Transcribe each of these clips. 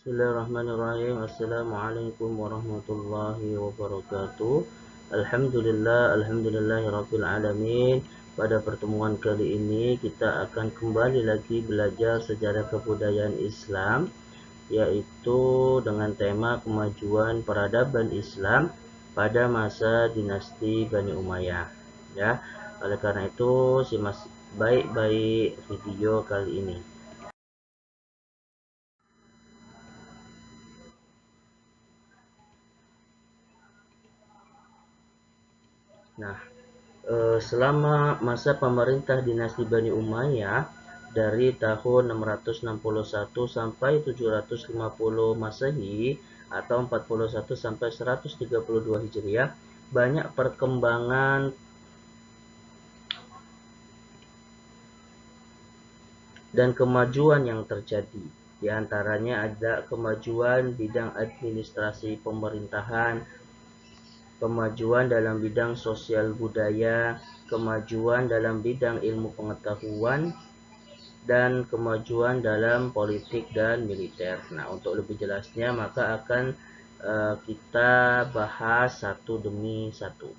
Bismillahirrahmanirrahim. Assalamualaikum warahmatullahi wabarakatuh. Alhamdulillahirabbil alamin. Pada pertemuan kali ini kita akan kembali lagi belajar sejarah kebudayaan Islam, yaitu dengan tema kemajuan peradaban Islam pada masa dinasti Bani Umayyah. Ya, oleh karena itu simak baik-baik video kali ini. Nah, selama masa pemerintah dinasti Bani Umayyah dari tahun 661 sampai 750 Masehi atau 41 sampai 132 Hijriah, banyak perkembangan dan kemajuan yang terjadi. Di antaranya ada kemajuan bidang administrasi pemerintahan, kemajuan dalam bidang sosial budaya, kemajuan dalam bidang ilmu pengetahuan, dan kemajuan dalam politik dan militer. Nah, untuk lebih jelasnya maka akan kita bahas satu demi satu.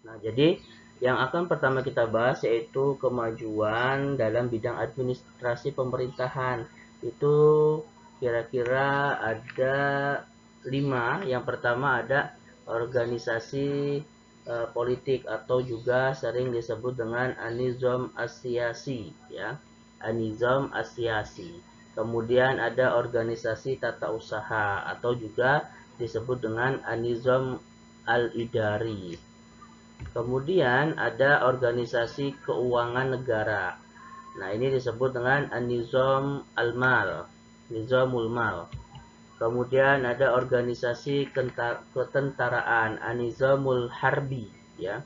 Nah, jadi yang akan pertama kita bahas yaitu kemajuan dalam bidang administrasi pemerintahan. Itu kira-kira ada 5. Yang pertama ada organisasi politik atau juga sering disebut dengan anizom asiasi, ya. Anizom asiasi. Kemudian ada organisasi tata usaha atau juga disebut dengan anizom al-idari. Kemudian ada organisasi keuangan negara. Nah, ini disebut dengan An-Nizam Al-Mal, Nizamul Mal. Kemudian ada organisasi ketentaraan, An-Nizamul Harbi, ya.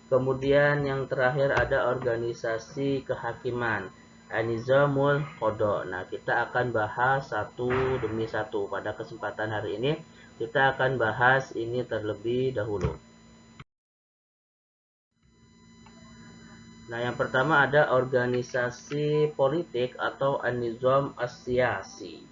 Kemudian yang terakhir ada organisasi kehakiman, An-Nizamul Qada. Nah, kita akan bahas satu demi satu. Pada kesempatan hari ini kita akan bahas ini terlebih dahulu. Nah, yang pertama ada organisasi politik atau an-nizam as-siyasi.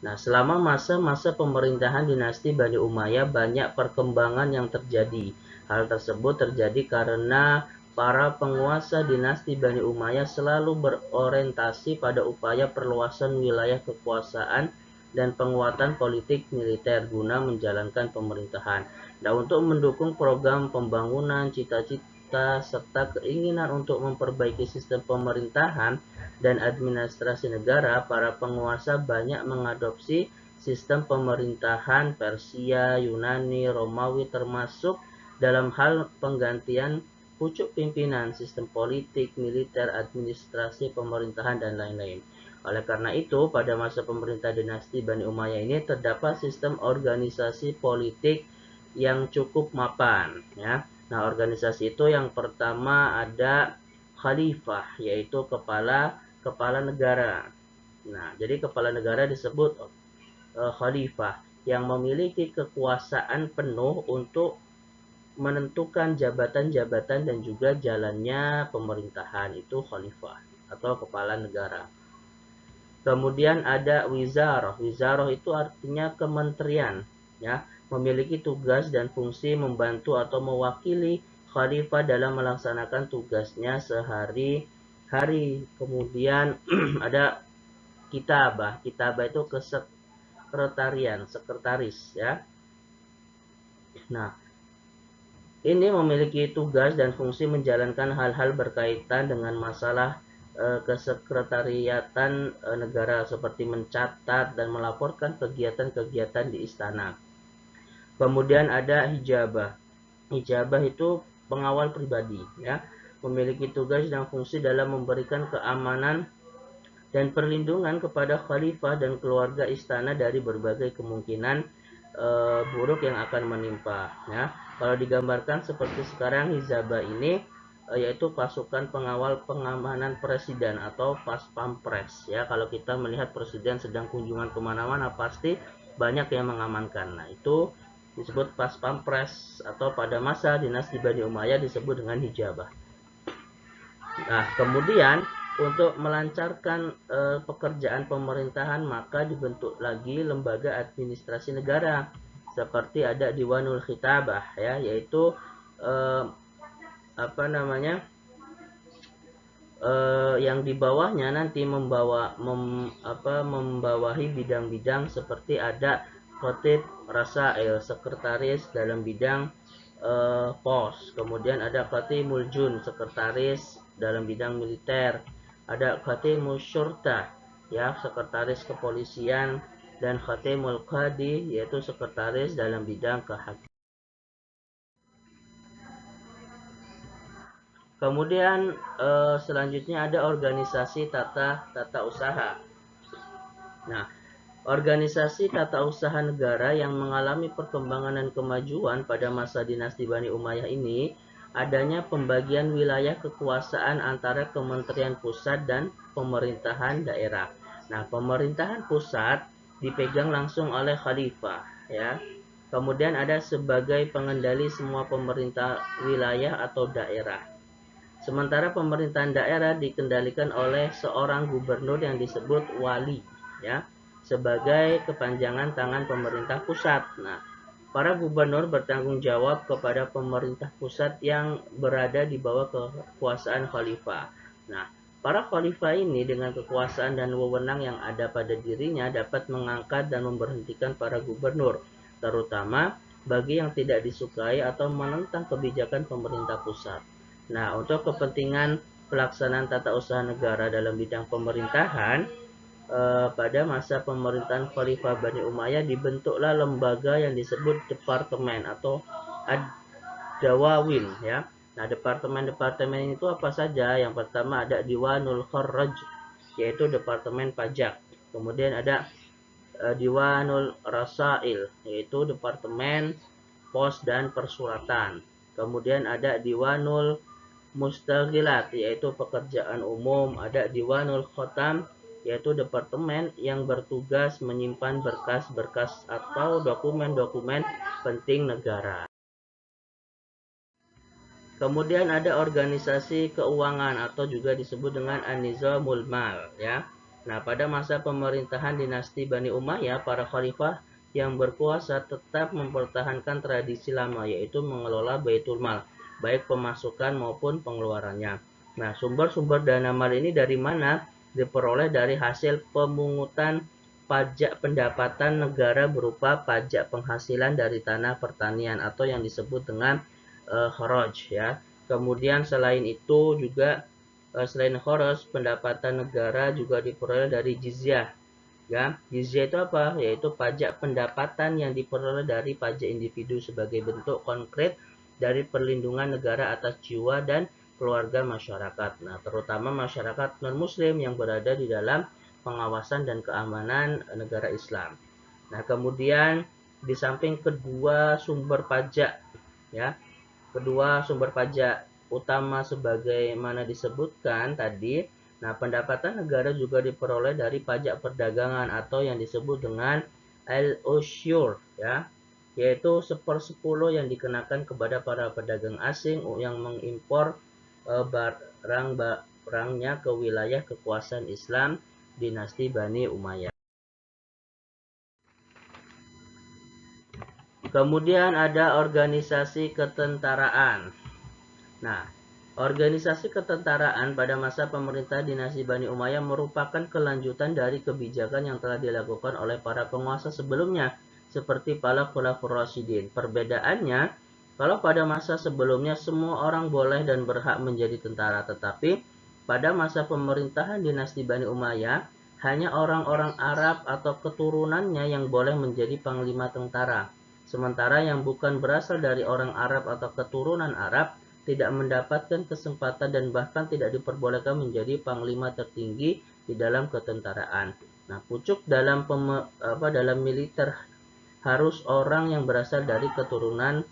Nah, selama masa-masa pemerintahan dinasti Bani Umayyah banyak perkembangan yang terjadi. Hal tersebut terjadi karena para penguasa dinasti Bani Umayyah selalu berorientasi pada upaya perluasan wilayah kekuasaan dan penguatan politik militer guna menjalankan pemerintahan. Nah, untuk mendukung program pembangunan, cita-cita, serta keinginan untuk memperbaiki sistem pemerintahan dan administrasi negara, para penguasa banyak mengadopsi sistem pemerintahan Persia, Yunani, Romawi, termasuk dalam hal penggantian pucuk pimpinan, sistem politik, militer, administrasi pemerintahan, dan lain-lain. Oleh karena itu, pada masa pemerintah dinasti Bani Umayyah ini terdapat sistem organisasi politik yang cukup mapan, ya. Nah, organisasi itu yang pertama ada khalifah, yaitu kepala negara. Nah, jadi kepala negara disebut khalifah yang memiliki kekuasaan penuh untuk menentukan jabatan-jabatan dan juga jalannya pemerintahan, itu khalifah atau kepala negara. Kemudian ada wizarah. Wizarah itu artinya kementerian, ya, memiliki tugas dan fungsi membantu atau mewakili khalifah dalam melaksanakan tugasnya sehari-hari. Kemudian ada kitabah. Kitabah itu sekretaris, ya. Nah, ini memiliki tugas dan fungsi menjalankan hal-hal berkaitan dengan masalah kesekretariatan negara seperti mencatat dan melaporkan kegiatan-kegiatan di istana. Kemudian ada hijabah. Hijabah itu pengawal pribadi, ya, memiliki tugas dan fungsi dalam memberikan keamanan dan perlindungan kepada khalifah dan keluarga istana dari berbagai kemungkinan buruk yang akan menimpa, ya. Kalau digambarkan seperti sekarang, hijabah ini yaitu pasukan pengawal pengamanan presiden atau pas pampres ya. Kalau kita melihat presiden sedang kunjungan kemana-mana pasti banyak yang mengamankan. Nah, itu disebut pas pampres, atau pada masa dinasti Bani Umayyah disebut dengan hijabah. Nah, kemudian untuk melancarkan pekerjaan pemerintahan maka dibentuk lagi lembaga administrasi negara, seperti ada Diwanul Khitabah ya, yaitu yang di bawahnya nanti membawahi bidang-bidang seperti ada Khatib Rasail, sekretaris dalam bidang pos, kemudian ada Khatimul Jun, sekretaris dalam bidang militer, ada Khatimul Syurta ya, sekretaris kepolisian, dan Khatimul Qadi, yaitu sekretaris dalam bidang kehakiman. Kemudian selanjutnya ada organisasi tata usaha. Nah, organisasi tata usaha negara yang mengalami perkembangan dan kemajuan pada masa dinasti Bani Umayyah ini, adanya pembagian wilayah kekuasaan antara kementerian pusat dan pemerintahan daerah. Nah, pemerintahan pusat dipegang langsung oleh khalifah ya. Kemudian ada sebagai pengendali semua pemerintah wilayah atau daerah. Sementara pemerintahan daerah dikendalikan oleh seorang gubernur yang disebut wali ya, sebagai kepanjangan tangan pemerintah pusat. Nah, para gubernur bertanggung jawab kepada pemerintah pusat yang berada di bawah kekuasaan khalifah. Nah, para khalifah ini dengan kekuasaan dan wewenang yang ada pada dirinya dapat mengangkat dan memberhentikan para gubernur, terutama bagi yang tidak disukai atau menentang kebijakan pemerintah pusat. Nah, untuk kepentingan pelaksanaan tata usaha negara dalam bidang pemerintahan, pada masa pemerintahan Khalifah Bani Umayyah dibentuklah lembaga yang disebut departemen atau ad-dawawin ya. Nah, departemen-departemen itu apa saja? Yang pertama ada Diwanul Kharraj, yaitu departemen pajak. Kemudian ada Diwanul Rasail, yaitu departemen pos dan persuratan. Kemudian ada Diwanul Mustaghilat, yaitu pekerjaan umum. Ada Diwanul Khotam, yaitu departemen yang bertugas menyimpan berkas-berkas atau dokumen-dokumen penting negara. Kemudian ada organisasi keuangan atau juga disebut dengan An-Nizamul Mal ya. Nah, pada masa pemerintahan dinasti Bani Umayyah, para khalifah yang berkuasa tetap mempertahankan tradisi lama, yaitu mengelola Baitul Mal, baik pemasukan maupun pengeluarannya. Nah, sumber-sumber dana mal ini dari mana? Diperoleh dari hasil pemungutan pajak pendapatan negara berupa pajak penghasilan dari tanah pertanian atau yang disebut dengan kharaj ya. Kemudian selain itu juga selain kharaj, pendapatan negara juga diperoleh dari jizyah. Ya, jizyah itu apa? Yaitu pajak pendapatan yang diperoleh dari pajak individu sebagai bentuk konkret dari perlindungan negara atas jiwa dan keluarga masyarakat. Nah, terutama masyarakat non-muslim yang berada di dalam pengawasan dan keamanan negara Islam. Nah, kemudian di samping kedua sumber pajak ya, kedua sumber pajak utama sebagaimana disebutkan tadi, nah, pendapatan negara juga diperoleh dari pajak perdagangan atau yang disebut dengan al-usyur ya, yaitu 1/10 yang dikenakan kepada para pedagang asing yang mengimpor barang-barangnya ke wilayah kekuasaan Islam dinasti Bani Umayyah. Kemudian ada organisasi ketentaraan. Nah, organisasi ketentaraan pada masa pemerintah dinasti Bani Umayyah merupakan kelanjutan dari kebijakan yang telah dilakukan oleh para penguasa sebelumnya, seperti para Khulafaur Rasyidin. Perbedaannya, kalau pada masa sebelumnya semua orang boleh dan berhak menjadi tentara, tetapi pada masa pemerintahan dinasti Bani Umayyah, hanya orang-orang Arab atau keturunannya yang boleh menjadi panglima tentara. Sementara yang bukan berasal dari orang Arab atau keturunan Arab tidak mendapatkan kesempatan dan bahkan tidak diperbolehkan menjadi panglima tertinggi di dalam ketentaraan. Nah, pucuk dalam militer harus orang yang berasal dari keturunan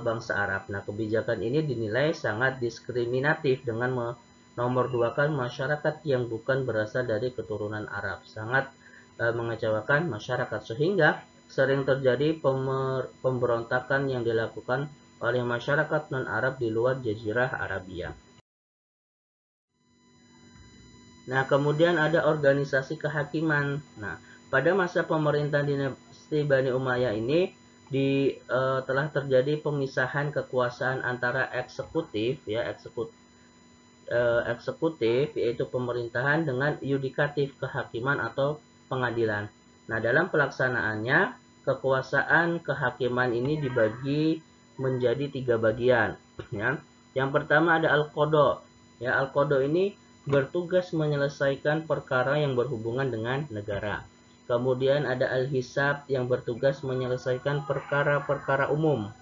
bangsa Arab. Nah, kebijakan ini dinilai sangat diskriminatif dengan menomorduakan masyarakat yang bukan berasal dari keturunan Arab. Sangat mengecewakan masyarakat, sehingga sering terjadi pemberontakan yang dilakukan oleh masyarakat non-Arab di luar Jazirah Arabia. Nah, kemudian ada organisasi kehakiman. Nah, pada masa pemerintahan dinasti Bani Umayyah ini telah terjadi pemisahan kekuasaan antara eksekutif, ya, eksekutif yaitu pemerintahan, dengan yudikatif, kehakiman atau pengadilan. Nah, dalam pelaksanaannya kekuasaan kehakiman ini dibagi menjadi 3 bagian, ya. Yang pertama ada al-qadha. Ya, al-qadha ini bertugas menyelesaikan perkara yang berhubungan dengan negara. Kemudian ada al-hisab yang bertugas menyelesaikan perkara-perkara umum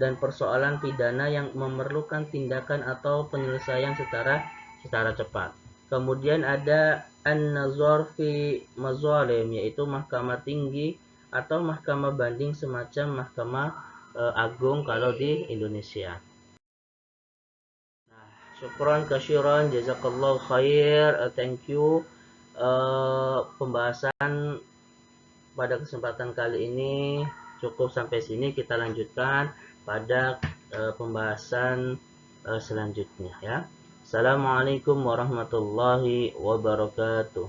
dan persoalan pidana yang memerlukan tindakan atau penyelesaian secara cepat. Kemudian ada an-nazar fi mazalim, yaitu mahkamah tinggi atau mahkamah banding, semacam mahkamah agung kalau di Indonesia. Nah, syukron kasyiron, jazakallahu khair, thank you. Pembahasan pada kesempatan kali ini cukup sampai sini. Kita lanjutkan pada pembahasan selanjutnya, ya. Assalamualaikum warahmatullahi wabarakatuh.